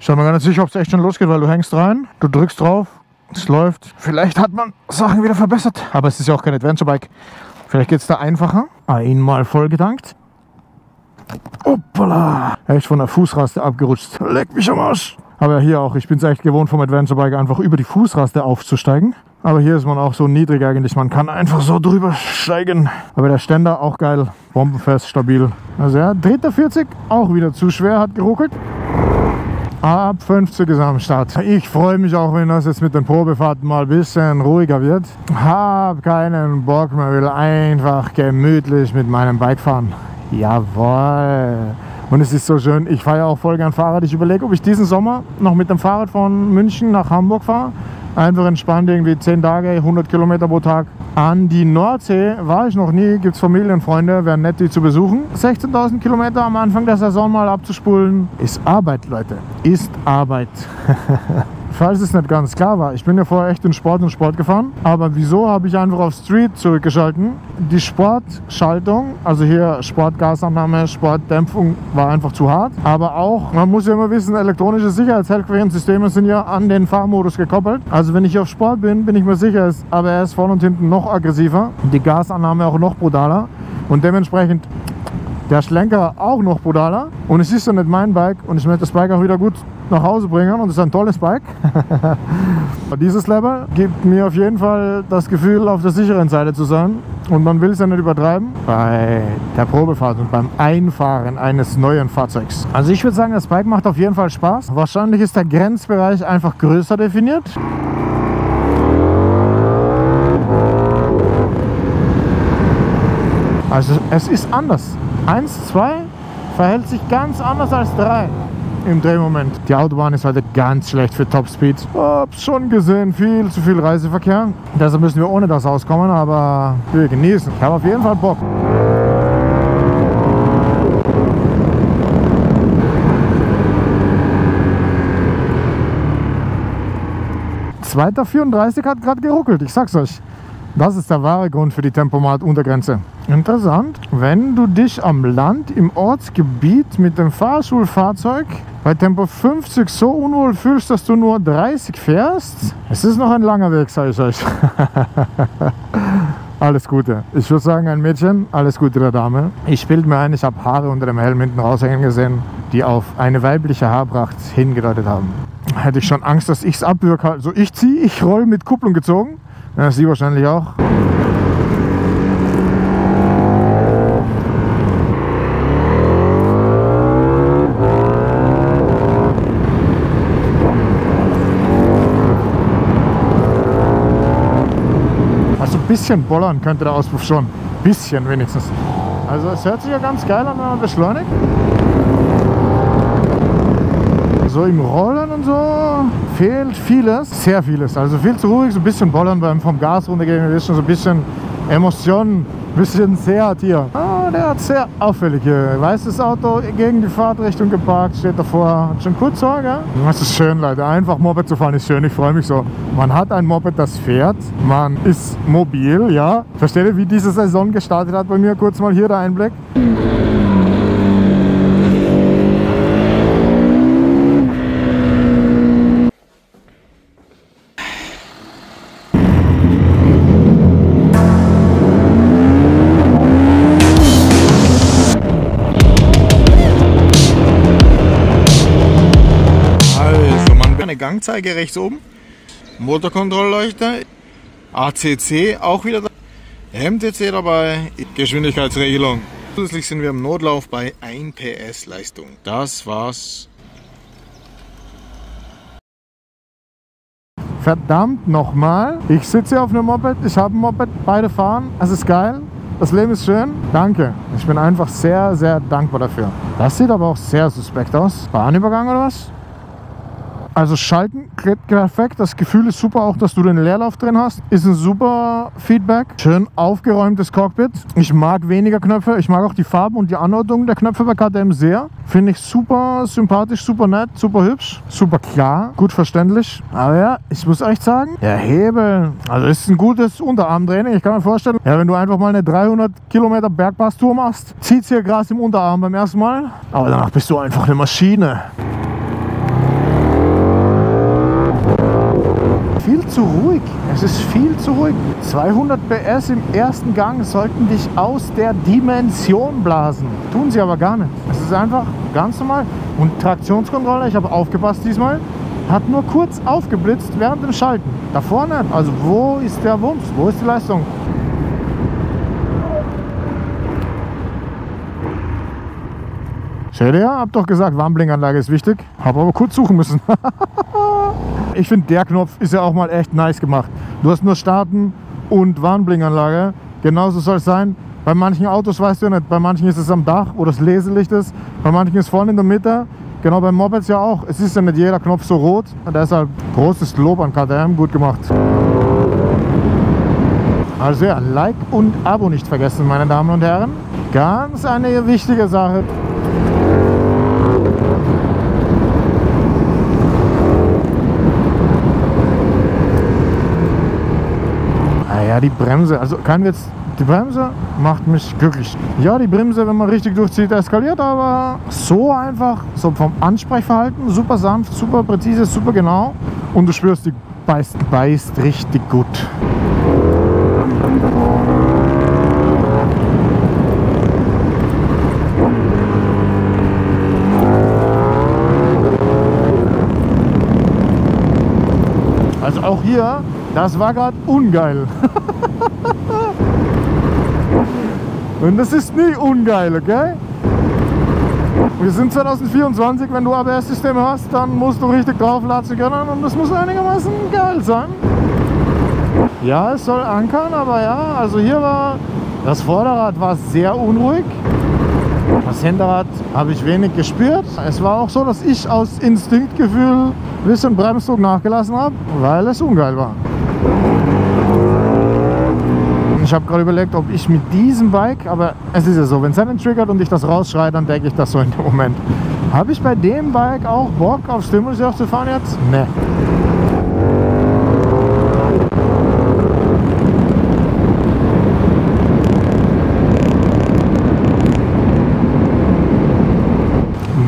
Ich bin mir gar nicht sicher, ob es echt schon losgeht, weil du hängst rein, du drückst drauf. Es läuft. Vielleicht hat man Sachen wieder verbessert. Aber es ist ja auch kein Adventure-Bike. Vielleicht geht es da einfacher. Einmal voll getankt. Hoppala. Echt von der Fußraste abgerutscht. Leck mich am Arsch. Aber hier auch. Ich bin es echt gewohnt vom Adventure-Bike einfach über die Fußraste aufzusteigen. Aber hier ist man auch so niedrig eigentlich. Man kann einfach so drüber steigen. Aber der Ständer auch geil. Bombenfest, stabil. Also ja, dritter 40 auch wieder zu schwer. Hat geruckelt. Ab 50 ist am Start. Ich freue mich auch, wenn das jetzt mit den Probefahrten mal ein bisschen ruhiger wird. Hab keinen Bock mehr, will einfach gemütlich mit meinem Bike fahren. Jawohl. Und es ist so schön, ich fahre ja auch voll gern Fahrrad. Ich überlege, ob ich diesen Sommer noch mit dem Fahrrad von München nach Hamburg fahre. Einfach entspannt, irgendwie 10 Tage, 100 Kilometer pro Tag. An die Nordsee war ich noch nie, gibt es Familienfreunde, wären nett, die zu besuchen. 16.000 Kilometer am Anfang der Saison mal abzuspulen, ist Arbeit, Leute, ist Arbeit. Falls es nicht ganz klar war, ich bin ja vorher echt in Sport und Sport gefahren, aber wieso habe ich einfach auf Street zurückgeschalten? Die Sportschaltung, also hier Sportgasannahme, Sportdämpfung war einfach zu hart, aber auch, man muss ja immer wissen, elektronische Sicherheitshelfersysteme sind ja an den Fahrmodus gekoppelt. Also wenn ich auf Sport bin, bin ich mir sicher, ist ABS vorne und hinten noch aggressiver, die Gasannahme auch noch brutaler und dementsprechend der Schlenker auch noch brutaler. Und es ist ja nicht mein Bike und ich möchte das Bike auch wieder gut nach Hause bringen und es ist ein tolles Bike. Dieses Level gibt mir auf jeden Fall das Gefühl, auf der sicheren Seite zu sein. Und man will es ja nicht übertreiben bei der Probefahrt und beim Einfahren eines neuen Fahrzeugs. Also ich würde sagen, das Bike macht auf jeden Fall Spaß. Wahrscheinlich ist der Grenzbereich einfach größer definiert. Also es ist anders. 1, 2 verhält sich ganz anders als 3 im Drehmoment. Die Autobahn ist heute ganz schlecht für Topspeed. Hab's schon gesehen, viel zu viel Reiseverkehr. Deshalb müssen wir ohne das auskommen, aber wir genießen. Ich habe auf jeden Fall Bock. Zweiter 34 hat gerade geruckelt, ich sag's euch. Das ist der wahre Grund für die Tempomat-Untergrenze. Interessant, wenn du dich am Land im Ortsgebiet mit dem Fahrschulfahrzeug bei Tempo 50 so unwohl fühlst, dass du nur 30 fährst, es ist noch ein langer Weg, sage ich euch. Alles Gute. Ich würde sagen, ein Mädchen, alles Gute der Dame. Ich bilde mir ein, ich habe Haare unter dem Helm hinten raushängen gesehen, die auf eine weibliche Haarpracht hingedeutet haben. Hätte ich schon Angst, dass ich es abwürge. Also ich ziehe, ich roll mit Kupplung gezogen. Ja, sie wahrscheinlich auch. Also ein bisschen bollern könnte der Auspuff schon. Bisschen wenigstens. Also es hört sich ja ganz geil an, wenn man beschleunigt. so im Rollen und so fehlt vieles, sehr vieles. Also viel zu ruhig, so ein bisschen Bollern vom Gas runtergehen, ist schon so ein bisschen Emotionen, ein bisschen Seat hier. Ah, der hat sehr auffällig hier. Weißes Auto gegen die Fahrtrichtung geparkt, steht davor. Hat schon kurz Sorge. Das ist schön, Leute. Einfach Moped zu fahren ist schön. Ich freue mich so. Man hat ein Moped, das fährt. Man ist mobil, ja. Versteht ihr, wie diese Saison gestartet hat bei mir? Kurz mal hier der Einblick. Gangzeige rechts oben, Motorkontrollleuchter, ACC auch wieder da, MTC dabei, Geschwindigkeitsregelung. Zusätzlich sind wir im Notlauf bei 1 PS Leistung. Das war's. Verdammt nochmal, ich sitze hier auf einem Moped, ich habe ein Moped, beide fahren, es ist geil. Das Leben ist schön. Danke. Ich bin einfach sehr, sehr dankbar dafür. Das sieht aber auch sehr suspekt aus. Bahnübergang oder was? Also Schalten geht perfekt, das Gefühl ist super, auch dass du den Leerlauf drin hast. Ist ein super Feedback. Schön aufgeräumtes Cockpit. Ich mag weniger Knöpfe, ich mag auch die Farben und die Anordnung der Knöpfe bei KTM sehr. Finde ich super sympathisch, super nett, super hübsch, super klar, gut verständlich. Aber ja, ich muss echt sagen, der Hebel, also ist ein gutes Unterarmtraining. Ich kann mir vorstellen, ja, wenn du einfach mal eine 300 Kilometer Bergpasstour machst, zieht es hier Gras im Unterarm beim ersten Mal. Aber danach bist du einfach eine Maschine. Viel zu ruhig. Es ist viel zu ruhig. 200 PS im ersten Gang sollten dich aus der Dimension blasen. Tun sie aber gar nicht. Es ist einfach ganz normal. Und Traktionskontrolle, ich habe aufgepasst diesmal, hat nur kurz aufgeblitzt während dem Schalten. Da vorne, also wo ist der Wumms? Wo ist die Leistung? Seht ihr? Hab doch gesagt, Warnblinkanlage ist wichtig. Habe aber kurz suchen müssen. Ich finde, der Knopf ist ja auch mal echt nice gemacht. Du hast nur Starten und Warnblinkanlage. Genauso soll es sein. Bei manchen Autos weißt du ja nicht. Bei manchen ist es am Dach, wo das Leselicht ist. Bei manchen ist vorne in der Mitte. Genau, beim Mopeds ja auch. Es ist ja nicht jeder Knopf so rot. Deshalb großes Lob an KTM. Gut gemacht. Also ja, Like und Abo nicht vergessen, meine Damen und Herren. Ganz eine wichtige Sache. Ja, die Bremse, also kein Witz, die Bremse macht mich glücklich. Ja, die Bremse, wenn man richtig durchzieht, eskaliert, aber so einfach, so vom Ansprechverhalten, super sanft, super präzise, super genau. Und du spürst, die beißt richtig gut. Also auch hier, das war gerade ungeil. Und das ist nie ungeil, okay? Wir sind 2024, wenn du ABS-Systeme hast, dann musst du richtig drauflatschen können und das muss einigermaßen geil sein. Ja, es soll ankern, aber ja, also hier war, das Vorderrad war sehr unruhig. Das Hinterrad habe ich wenig gespürt. Es war auch so, dass ich aus Instinktgefühl ein bisschen Bremsdruck nachgelassen habe, weil es ungeil war. Ich habe gerade überlegt, ob ich mit diesem Bike, aber es ist ja so, wenn es einen triggert und ich das rausschreie, dann denke ich das so in dem Moment. Habe ich bei dem Bike auch Bock auf Stimulus zu fahren jetzt? Ne.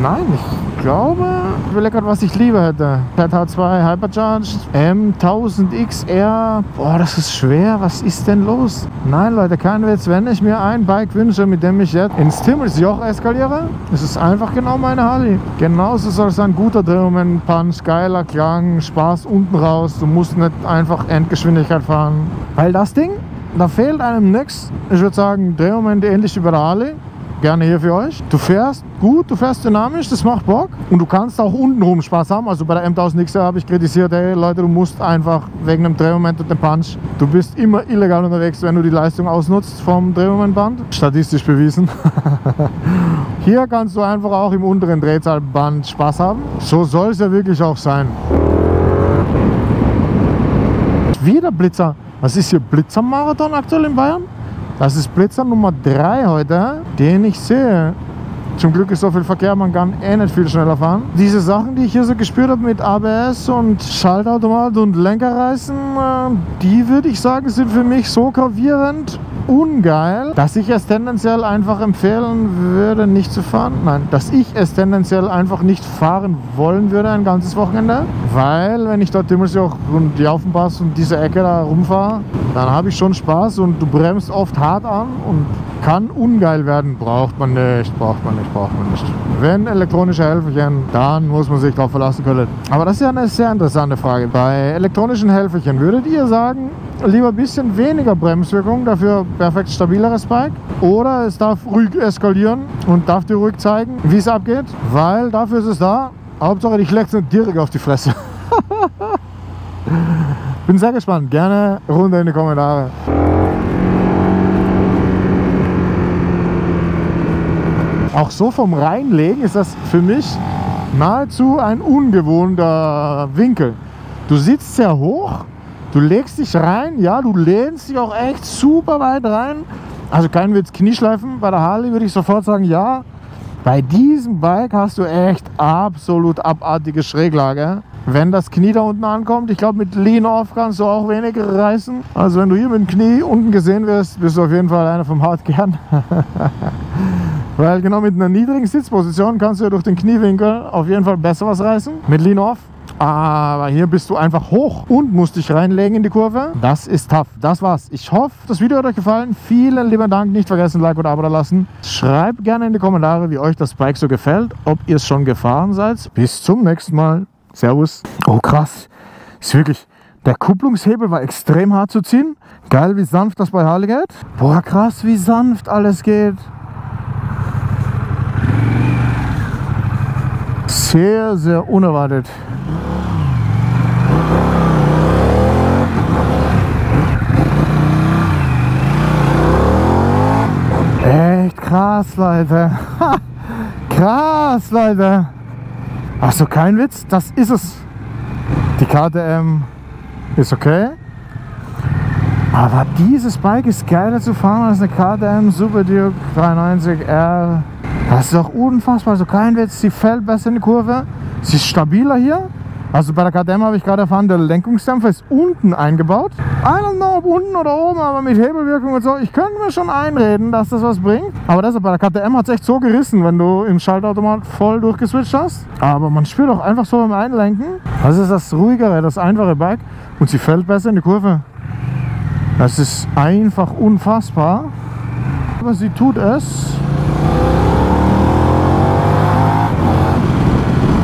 Nein, ich glaube, ich überlege gerade, was ich lieber hätte. ZH2 Hypercharged, M1000XR. Boah, das ist schwer. Was ist denn los? Nein, Leute, kein Witz. Wenn ich mir ein Bike wünsche, mit dem ich jetzt ins Timmelsjoch eskaliere, ist es einfach genau meine Harley. Genauso soll es ein guter Drehmoment, Punch, geiler Klang, Spaß unten raus. Du musst nicht einfach Endgeschwindigkeit fahren. Weil das Ding, da fehlt einem nichts. Ich würde sagen, Drehmoment ähnlich wie bei der Harley. Gerne hier für euch. Du fährst gut, du fährst dynamisch, das macht Bock. Und du kannst auch untenrum Spaß haben. Also bei der M1000XR habe ich kritisiert, hey Leute, du musst einfach wegen dem Drehmoment und dem Punch, du bist immer illegal unterwegs, wenn du die Leistung ausnutzt vom Drehmomentband. Statistisch bewiesen. Hier kannst du einfach auch im unteren Drehzahlband Spaß haben. So soll es ja wirklich auch sein. Wieder Blitzer. Was ist hier? Blitzermarathon aktuell in Bayern? Das ist Blitzer Nummer 3 heute, den ich sehe. Zum Glück ist so viel Verkehr, man kann nicht viel schneller fahren. Diese Sachen, die ich hier so gespürt habe mit ABS und Schaltautomat und Lenkerreißen, die würde ich sagen, sind für mich so gravierend ungeil, dass ich es tendenziell einfach empfehlen würde, nicht zu fahren. Nein, dass ich es tendenziell einfach nicht fahren wollen würde ein ganzes Wochenende. Weil, wenn ich dort Dimmelsjoch und die Aufenpass und diese Ecke da rumfahre, dann habe ich schon Spaß und du bremst oft hart an und kann ungeil werden. Braucht man nicht, braucht man nicht, braucht man nicht. Wenn elektronische Helferchen, dann muss man sich darauf verlassen können. Aber das ist ja eine sehr interessante Frage. Bei elektronischen Helferchen würdet ihr sagen, lieber ein bisschen weniger Bremswirkung, dafür perfekt stabileres Bike? Oder es darf ruhig eskalieren und darf dir ruhig zeigen, wie es abgeht? Weil dafür ist es da. Hauptsache, dich legst nicht direkt auf die Fresse. Bin sehr gespannt. Gerne runter in die Kommentare. Auch so vom Reinlegen ist das für mich nahezu ein ungewohnter Winkel. Du sitzt sehr hoch, du legst dich rein, ja, du lehnst dich auch echt super weit rein. Also kein Witz, Knieschleifen. Bei der Harley würde ich sofort sagen, ja. Bei diesem Bike hast du echt absolut abartige Schräglage. Wenn das Knie da unten ankommt, ich glaube mit Lean-Off kannst du auch weniger reißen. Also wenn du hier mit dem Knie unten gesehen wirst, bist du auf jeden Fall einer vom Hartkern. Weil genau mit einer niedrigen Sitzposition kannst du ja durch den Kniewinkel auf jeden Fall besser was reißen. Mit Lean-Off. Aber hier bist du einfach hoch und musst dich reinlegen in die Kurve. Das ist tough. Das war's. Ich hoffe, das Video hat euch gefallen. Vielen lieben Dank. Nicht vergessen, Like oder Abo da lassen. Schreibt gerne in die Kommentare, wie euch das Bike so gefällt. Ob ihr es schon gefahren seid. Bis zum nächsten Mal. Servus. Oh krass. Ist wirklich... Der Kupplungshebel war extrem hart zu ziehen. Geil, wie sanft das bei Harley geht. Boah, krass, wie sanft alles geht. Sehr, sehr unerwartet. Echt krass, Leute. Krass, Leute. Achso, kein Witz, das ist es. Die KTM ist okay. Aber dieses Bike ist geiler zu fahren als eine KTM Super Duke 390R. Das ist doch unfassbar. Also kein Witz, sie fällt besser in die Kurve. Sie ist stabiler hier. Also bei der KTM habe ich gerade erfahren, der Lenkungsdämpfer ist unten eingebaut. I don't know, ob unten oder oben, aber mit Hebelwirkung und so. Ich könnte mir schon einreden, dass das was bringt. Aber deshalb, bei der KTM hat es echt so gerissen, wenn du im Schaltautomat voll durchgeswitcht hast. Aber man spürt auch einfach so beim Einlenken. Das ist das ruhigere, das einfache Bike. Und sie fällt besser in die Kurve. Das ist einfach unfassbar. Aber sie tut es.